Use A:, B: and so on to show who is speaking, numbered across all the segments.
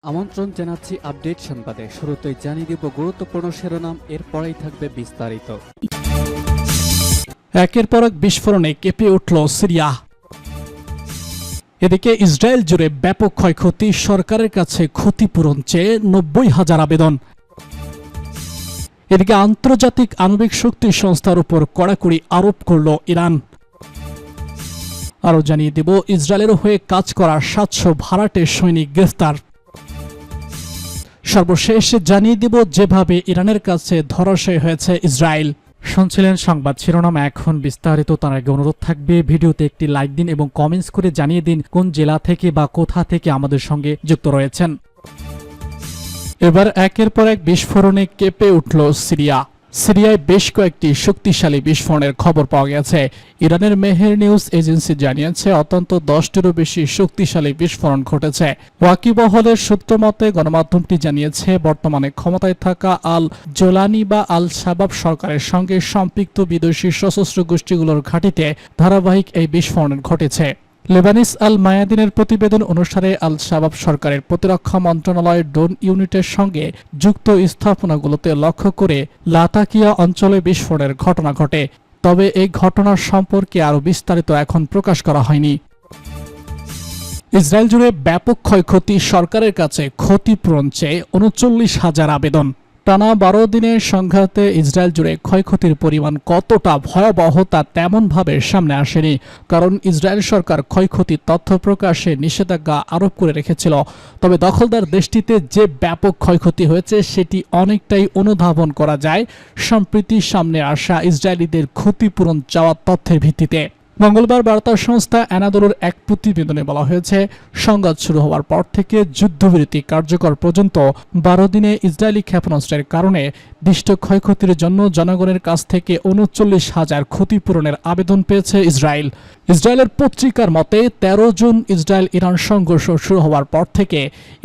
A: আমন্ত্রণ জানাচ্ছি আপডেট সংবাদে। শুরুতেই জানিয়ে দিব গুরুত্বপূর্ণ শিরোনাম, এরপরেই থাকবে বিস্তারিত।
B: একের পর এক বিস্ফোরণে কেঁপে উঠল সিরিয়া। এদিকে ইসরায়েল জুড়ে ব্যাপক ক্ষয়ক্ষতি, সরকারের কাছে ক্ষতিপূরণ চেয়ে 90,000 আবেদন। এদিকে আন্তর্জাতিক আণবিক শক্তি সংস্থার উপর কড়াকড়ি আরোপ করল ইরান। আরও জানিয়ে দেব ইসরায়েলের হয়ে কাজ করা 700 ভাড়াটে সৈনিক গ্রেফতার। সর্বশেষ জানিয়ে দেব যেভাবে ইরানের কাছে ধরাশায়ী হয়েছে ইসরায়েল। শুনছিলেন সংবাদ শিরোনাম, এখন বিস্তারিত। তার আগে অনুরোধ থাকবে ভিডিওতে একটি লাইক দিন এবং কমেন্টস করে জানিয়ে দিন কোন জেলা থেকে বা কোথা থেকে আমাদের সঙ্গে যুক্ত রয়েছেন। এবার একের পর এক বিস্ফোরণে কেঁপে উঠল সিরিয়া। সিরিয়ায় বেশ কয়েকটি শক্তিশালী বিস্ফোরণের খবর পাওয়া গেছে। ইরানের মেহের নিউজ এজেন্সি জানিয়েছে অন্তত 10টিরও বেশি শক্তিশালী বিস্ফোরণ ঘটেছে। ওয়াকিবহলের সূত্র মতে গণমাধ্যমটি জানিয়েছে বর্তমানে ক্ষমতায় থাকা আল জোলানি বা আল শাবাব সরকারের সঙ্গে সম্পৃক্ত বিদেশি সশস্ত্র গোষ্ঠীগুলোর ঘাঁটিতে ধারাবাহিক এই বিস্ফোরণ ঘটেছে। লেবানিস আল মায়াদিনের প্রতিবেদন অনুসারে আল শাবাব সরকারের প্রতিরক্ষা মন্ত্রণালয়ের ড্রোন ইউনিটের সঙ্গে যুক্ত স্থাপনাগুলোতে লক্ষ্য করে লাতাকিয়া অঞ্চলে বিস্ফোরণের ঘটনা ঘটে। তবে এই ঘটনার সম্পর্কে আরও বিস্তারিত এখন প্রকাশ করা হয়নি। ইসরায়েল জুড়ে ব্যাপক ক্ষয়ক্ষতি, সরকারের কাছে ক্ষতিপূরণ চেয়ে 39,000 আবেদন। টানা 12 দিনের সংঘাতে ইসরায়েল জুড়ে ক্ষয়ক্ষতির পরিমাণ কতটা ভয়াবহ তা তেমনভাবে সামনে আসেনি, কারণ ইসরায়েল সরকার ক্ষয়ক্ষতির তথ্য প্রকাশে নিষেধাজ্ঞা আরোপ করে রেখেছিল। তবে দখলদার দেশটিতে যে ব্যাপক ক্ষয়ক্ষতি হয়েছে সেটি অনেকটাই অনুধাবন করা যায় সম্প্রতি সামনে আসা ইসরায়েলিদের ক্ষতিপূরণ চাওয়ার তথ্যের ভিত্তিতে। মঙ্গলবার বার্তা সংস্থা অ্যানাদোলোর এক প্রতিবেদনে বলা হয়েছে, সংঘাত শুরু হওয়ার পর থেকে যুদ্ধবিরতি কার্যকর পর্যন্ত 12 দিনে ইসরায়েলি ক্ষেপণাস্ত্রের কারণে দৃষ্ট ক্ষয়ক্ষতির জন্য জনগণের কাছ থেকে 39,000 ক্ষতিপূরণের আবেদন পেয়েছে ইসরায়েল। ইসরায়েলের পত্রিকার মতে 13 জুন ইসরায়েল ইরান সংঘর্ষ শুরু হওয়ার পর থেকে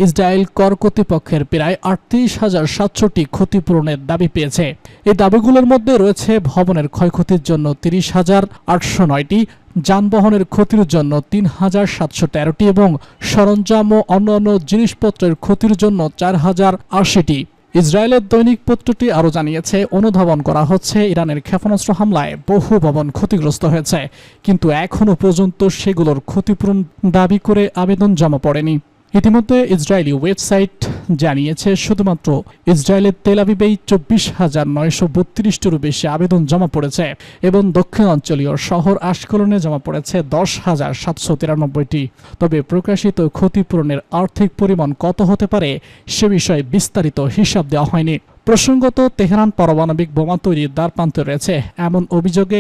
B: ইসরায়েল কর কর্তৃপক্ষের প্রায় 38,700টি ক্ষতিপূরণের দাবি পেয়েছে। এই দাবিগুলোর মধ্যে রয়েছে ভবনের ক্ষয়ক্ষতির জন্য 30,809টি, যানবাহনের ক্ষতির জন্য 3,713টি এবং সরঞ্জাম ও অন্যান্য জিনিসপত্রের ক্ষতির জন্য 4,080টি। ইসরায়েলের দৈনিক পত্রটি আরও জানিয়েছে অনুধাবন করা হচ্ছে ইরানের ক্ষেপণাস্ত্র হামলায় বহু ভবন ক্ষতিগ্রস্ত হয়েছে, কিন্তু এখনও পর্যন্ত সেগুলোর ক্ষতিপূরণ দাবি করে আবেদন জমা পড়েনি। ইতিমধ্যে ইসরায়েলি ওয়েবসাইট জানিয়েছে শুধুমাত্র ইসরায়েলের তেল আবিবেই 24,932টিরও বেশি আবেদন জমা পড়েছে এবং দক্ষিণাঞ্চলীয় শহর আশকলনে জমা পড়েছে 10,793টি। তবে প্রকাশিত ক্ষতিপূরণের আর্থিক পরিমাণ কত হতে পারে সে বিষয়ে বিস্তারিত হিসাব দেওয়া হয়নি। প্রসঙ্গত, তেহরান পারমাণবিক বোমা তৈরির দ্বারপ্রান্তে রয়েছে এমন অভিযোগে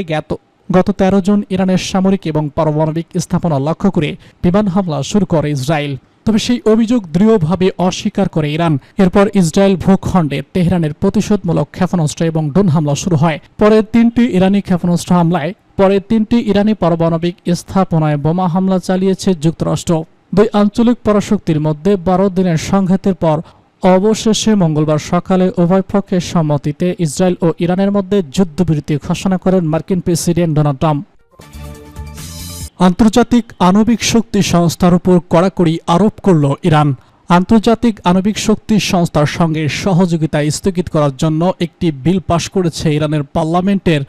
B: গত 13 জুন ইরানের সামরিক এবং পারমাণবিক স্থাপনা লক্ষ্য করে বিমান হামলা শুরু করে ইসরায়েল। তবে সেই অভিযোগ দৃঢ়ভাবে অস্বীকার করে ইরান। এরপর ইসরায়েল ভূখণ্ডে তেহরানের প্রতিশোধমূলক ক্ষেপণাস্ত্র এবং ড্রোন হামলা শুরু হয়। পরে 3টি ইরানি ক্ষেপণাস্ত্র হামলায় 3টি ইরানি পারমাণবিক স্থাপনায় বোমা হামলা চালিয়েছে যুক্তরাষ্ট্র। দুই আঞ্চলিক পরাশক্তির মধ্যে 12 দিনের সংঘাতের পর অবশেষে মঙ্গলবার সকালে উভয় পক্ষের সম্মতিতে ইসরায়েল ও ইরানের মধ্যে যুদ্ধবিরতি ঘোষণা করেন মার্কিন প্রেসিডেন্ট ডোনাল্ড ট্রাম্প। আন্তর্জাতিক আণবিক শক্তি সংস্থার উপর কড়াকড়ি আরোপ করল ইরান। আন্তর্জাতিক আণবিক শক্তি সংস্থার সঙ্গে সহযোগিতা স্থগিত করার জন্য একটি বিল পাশ করেছে ইরানের পার্লামেন্টের।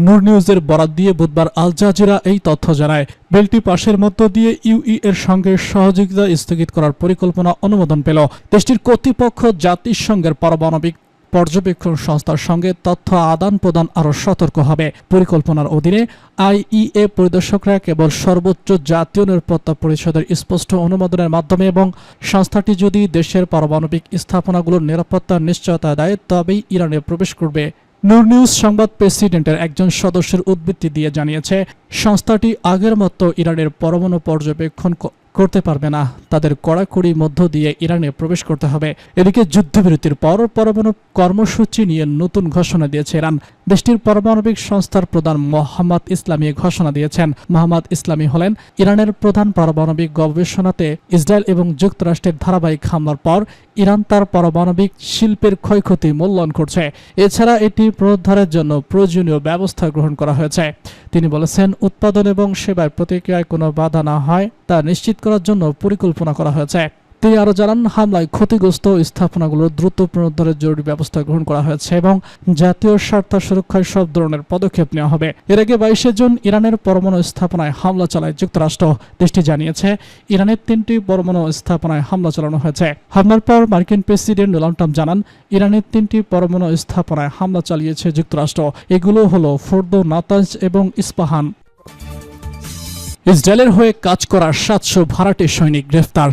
B: নূর নিউজের বরাত দিয়ে বুধবার আল জাজিরা এই তথ্য জানায়। বিলটি পাশের মধ্য দিয়ে ইউই এর সঙ্গে সহযোগিতা স্থগিত করার পরিকল্পনা অনুমোদন পেল। দেশটির কর্তৃপক্ষ জাতিসংঘের পারমাণবিক পর্যবেক্ষণ সংস্থার সঙ্গে তথ্য আদান প্রদান আরও সতর্ক হবে। পরিকল্পনার অধীনে আইইএ পরিদর্শকরা কেবল সর্বোচ্চ জাতীয় নিরাপত্তা পরিষদের স্পষ্ট অনুমোদনের মাধ্যমে এবং সংস্থাটি যদি দেশের পারমাণবিক স্থাপনাগুলোর নিরাপত্তার নিশ্চয়তা দেয় তবেই ইরানে প্রবেশ করবে। নূর নিউজ সংবাদ প্রেসিডেন্টের একজন সদস্যের উদ্ধৃতি দিয়ে জানিয়েছে, সংস্থাটি আগের মতো ইরানের পরমাণু পর্যবেক্ষণ করতে পারবে না, তাদের কড়াকড়ি মধ্য দিয়ে ইরানে প্রবেশ করতে হবে। এদিকে যুদ্ধবিরতির পর পরমাণু কর্মসূচি নিয়ে নতুন ঘোষণা দিয়েছে ইরান। দেশটির পারমাণবিক সংস্থার প্রধান মোহাম্মদ ইসলামী ঘোষণা দিয়েছেন। মোহাম্মদ ইসলামী হলেন ইরানের প্রধান পারমাণবিক গবেষণাতে ইসরায়েল এবং যুক্তরাষ্ট্রের ধারাবাহিক হামলার পর ইরান তার পারমাণবিক শিল্পের ক্ষয়ক্ষতি মূল্যায়ন করছে। এছাড়া এটি পুনরুদ্ধারের জন্য প্রয়োজনীয় ব্যবস্থা গ্রহণ করা হয়েছে। তিনি বলেছেন, উৎপাদন এবং সেবার প্রতিক্রিয়ায় কোনো বাধা না হয় তা নিশ্চিত করার জন্য পরিকল্পনা করা হয়েছে। তিনি আরো জানান, হামলায় ক্ষতিগ্রস্ত স্থাপনাগুলোর দ্রুত পুনরুদ্ধারের জরুরি ব্যবস্থা গ্রহণ করা হয়েছে এবং জাতীয় স্বার্থ সুরক্ষায় সব ধরনের পদক্ষেপ নেওয়া হবে। এর আগে 22 জুন ইরানের পরমাণু স্থাপনায় হামলা চালায় যুক্তরাষ্ট্র। দেশটি জানিয়েছে ইরানের 3টি পরমাণু স্থাপনায় হামলা চালানো হয়েছে। হামলার পর মার্কিন প্রেসিডেন্ট ডোনাল্ড ট্রাম্প জানান, ইরানের 3টি পরমাণু স্থাপনায় হামলা চালিয়েছে যুক্তরাষ্ট্র। এগুলো হলো ফোর্দো, নাতাঞ্জ এবং ইস্পাহান। ইসরায়েলের হয়ে কাজ করা 700 ভাড়াটে সৈনিক গ্রেফতার।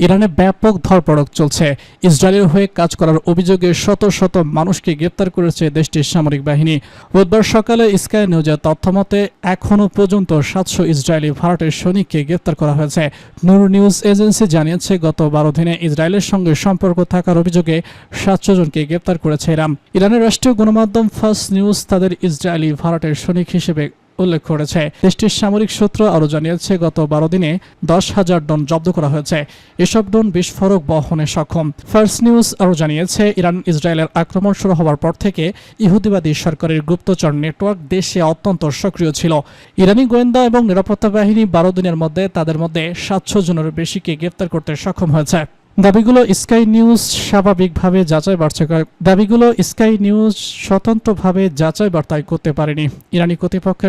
B: ইরানে ব্যাপক ধরপড়ক চলছে। ইসরায়েলের হয়ে কাজ করার অভিযোগে শত শত মানুষকে গ্রেপ্তার করেছে দেশটির সামরিক বাহিনী। বুধবার সকালে স্কাই নিউজের তথ্যমতে এখনও পর্যন্ত 700 ইসরায়েলি ভাড়াটের সৈনিককে গ্রেপ্তার করা হয়েছে। নূর নিউজ এজেন্সি জানিয়েছে, গত 12 দিনে ইসরায়েলের সঙ্গে সম্পর্ক থাকার অভিযোগে 700 জনকে গ্রেপ্তার করেছে ইরান। ইরানের রাষ্ট্রীয় গণমাধ্যম ফার্স্ট নিউজ তাদের ইসরায়েলি ভাড়াটের সৈনিক হিসেবে উল্লেখ করেছে। দেশটির সামরিক সূত্র আরও জানিয়েছে, গত 12 দিনে 10,000 ড্রোন জব্দ করা হয়েছে। এসব ড্রোন বিস্ফোরক বহনে সক্ষম। ফার্স্ট নিউজ আরও জানিয়েছে, ইরান ইসরায়েলের আক্রমণ শুরু হওয়ার পর থেকে ইহুদিবাদী সরকারের গুপ্তচর নেটওয়ার্ক দেশে অত্যন্ত সক্রিয় ছিল। ইরানি গোয়েন্দা এবং নিরাপত্তা বাহিনী 12 দিনের মধ্যে তাদের মধ্যে 700 জনের বেশিকে গ্রেপ্তার করতে সক্ষম হয়েছে। দাবিগুলো স্কাই নিউজ স্বতন্ত্রভাবে যাচাই বার্তায় করতে পারেনি। ইরানি কর্তৃপক্ষ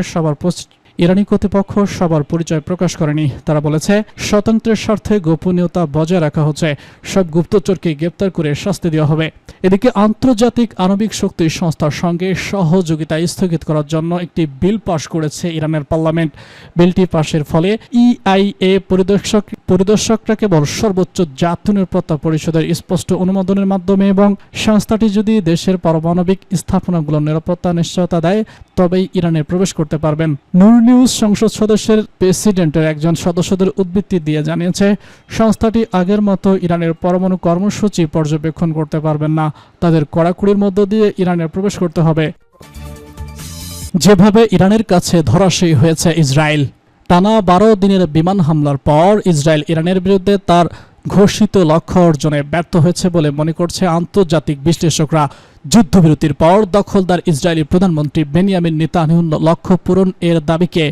B: সবার পরিচয় প্রকাশ করেনি। তারা বলেছে, স্বতন্ত্রের স্বার্থে গোপনীয়তা বজায় রাখা হচ্ছে। সব গুপ্তচরকে গ্রেপ্তার করে শাস্তি দেওয়া হবে। এদিকে আন্তর্জাতিক আণবিক শক্তি সংস্থার সঙ্গে সহযোগিতা স্থগিত করার জন্য একটি বিল পাশ করেছে ইরানের পার্লামেন্ট। বিলটি পাশের ফলে ইআইএ পরিদর্শকরা কেবল সর্বোচ্চ জাতীয় নিরাপত্তা পরিষদের স্পষ্ট অনুমোদনের মাধ্যমে এবং সংস্থাটি যদি দেশের পারমাণবিক স্থাপনাগুলোর নিরাপত্তা নিশ্চয়তা দেয় তবেই ইরানে প্রবেশ করতে পারবেন। নূর নিউজ সংসদ সদস্যের প্রেসিডেন্টের একজন সদস্যদের উদ্ধৃতি দিয়ে জানিয়েছে, সংস্থাটি আগের মতো ইরানের পরমাণু কর্মসূচি পর্যবেক্ষণ করতে পারবেন না। তাদের কড়াকড়ির মধ্য দিয়ে ইরানে প্রবেশ করতে হবে। যেভাবে ইরানের কাছে ধরাশায়ী হয়েছে ইসরায়েল। টানা 12 দিনের বিমান হামলার পর ইসরায়েল ইরানের বিরুদ্ধে তার ঘোষিত লক্ষ্য অর্জনে ব্যর্থ হয়েছে বলে মনে করছে আন্তর্জাতিক বিশ্লেষকরা। যুদ্ধবিরতির পর দখলদার ইসরায়েলি প্রধানমন্ত্রী বেনিয়ামিন নেতানিয়াহুর লক্ষ্য পূরণ এর দাবিকে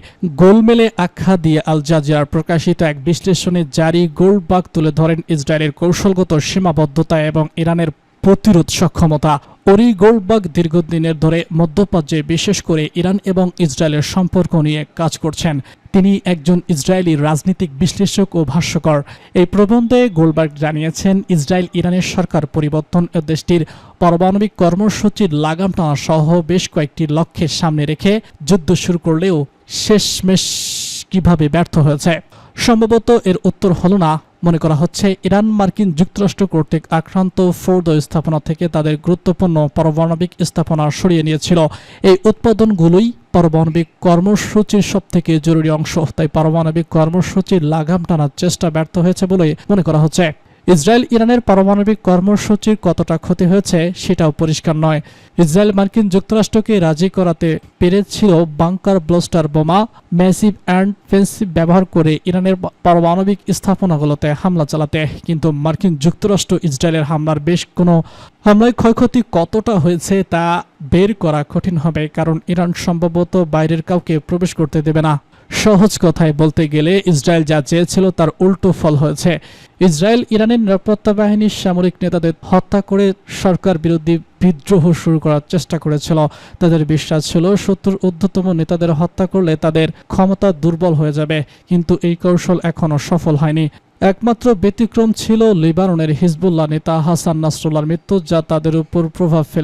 B: গোলমেলে আখ্যা দিয়ে আল জাজিরার প্রকাশিত এক বিশ্লেষণে জারি গোল্ডবার্গ তুলে ধরেন ইসরায়েলের কৌশলগত সীমাবদ্ধতা এবং ইরানের প্রতিরোধ সক্ষমতা। ওরি গোল্ডবার্গ দীর্ঘদিনের ধরে মধ্যপ্রাচ্যে বিশেষ করে ইরান এবং ইসরায়েলের সম্পর্ক নিয়ে কাজ করছেন। তিনি একজন ইসরায়েলি রাজনৈতিক বিশ্লেষক ও ভাষ্যকার। এই প্রবন্ধে গোল্ডবার্গ জানিয়েছেন, ইসরায়েল ইরানের সরকার পরিবর্তন ও দেশটির পারমাণবিক কর্মসূচির লাগাম টানা সহ বেশ কয়েকটি লক্ষ্যের সামনে রেখে যুদ্ধ শুরু করলেও শেষমেশ কিভাবে ব্যর্থ হয়েছে। সম্ভবত এর উত্তর হলো না। মনে করা হচ্ছে, ইরান মার্কিন যুক্তরাষ্ট্র কর্তৃক আক্রান্ত ফোর্দো স্থাপনা থেকে তাদের গুরুত্বপূর্ণ পারমাণবিক স্থাপনা সরিয়ে নিয়েছিল। এই উৎপাদনগুলোই পারমাণবিক কর্মসূচির সবথেকে জরুরি অংশ। তাই পারমাণবিক কর্মসূচির লাগাম টানার চেষ্টা ব্যর্থ হয়েছে বলে মনে করা হচ্ছে। ইসরায়েল ইরানের পারমাণবিক কর্মসূচির কতটা ক্ষতি হয়েছে সেটাও পরিষ্কার নয়। ইসরায়েল মার্কিন যুক্তরাষ্ট্রকে রাজি করাতে পেরেছিল বাংকার ব্লাস্টার বোমা, ম্যাসিভ অ্যান্ড ফেন্সিভ ব্যবহার করে ইরানের পারমাণবিক স্থাপনাগুলোতে হামলা চালাতে। কিন্তু মার্কিন যুক্তরাষ্ট্র ইসরায়েলের হামলায় ক্ষয়ক্ষতি কতটা হয়েছে তা বের করা কঠিন হবে, কারণ ইরান সম্ভবত বাইরের কাউকে প্রবেশ করতে দেবে না। সহজ কথায় বলতে গেলে ইসরায়েল যা চেয়েছিল তার উল্টো ফল হয়েছে। ইসরায়েল ইরানের নিরাপত্তা বাহিনীর সামরিক নেতাদের হত্যা করে সরকার বিরোধী বিদ্রোহ শুরু করার চেষ্টা করেছিল। তাদের বিশ্বাস ছিল শত্রুর ঊর্ধ্বতম নেতাদের হত্যা করলে তাদের ক্ষমতা দুর্বল হয়ে যাবে, কিন্তু এই কৌশল এখনও সফল হয়নি। একমাত্র ব্যতিক্রম ছিল লেবাননের হিজবুল্লাহ নেতা হাসান নাসরুল্লাহর মৃত্যু, যা তাদের উপর প্রভাব ফেলে